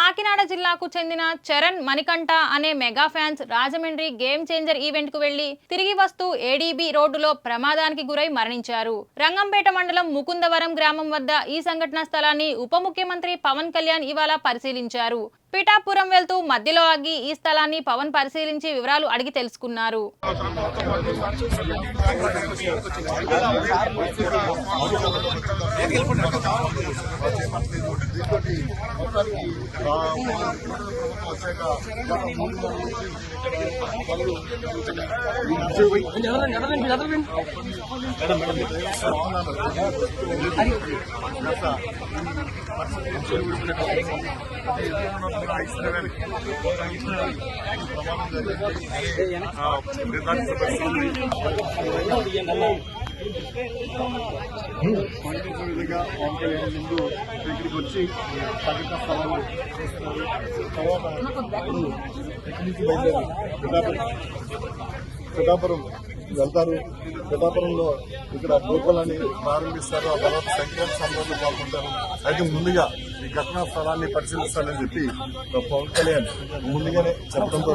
కాకినాడ జిల్లాకు చెందిన చరణ్ మణికంఠ అనే mega fans Rajahmundry game changer event కు వెళ్లి తిరిగి వస్తూ ఏడీబీ రోడ్డులో ప్రమాదానికి గురై మరణించారు. రంగంపేట మండలం ముకుందవరం గ్రామం వద్ద ఈ సంఘటనా స్థలాన్ని ఉప ముఖ్యమంత్రి పవన్ కళ్యాణ్ ఇవాళ పరిశీలించారు. పిఠాపురం వెళ్తూ మధ్యలో ఆగి ఈ స్థలాన్ని పవన్ పరిశీలించి వివరాలు అడిగి తెలుసుకున్నారు. ముందు ఇక్కడికి వచ్చి సంఘటన స్థలాన్ని తర్వాత ఎక్కడి నుంచి బయలుదేరి పిఠాపురం వెళ్తారు. పిఠాపురంలో ఇక్కడ గోకులాన్ని ప్రారంభిస్తారు. ఆ తర్వాత సంక్రాంతి సంబరాలు పాల్గొంటారు. అయితే ముందుగా ఈ ఘటనా స్థలాన్ని పరిశీలిస్తానని చెప్పి పవన్ కళ్యాణ్ ముందుగానే చెప్పడంతో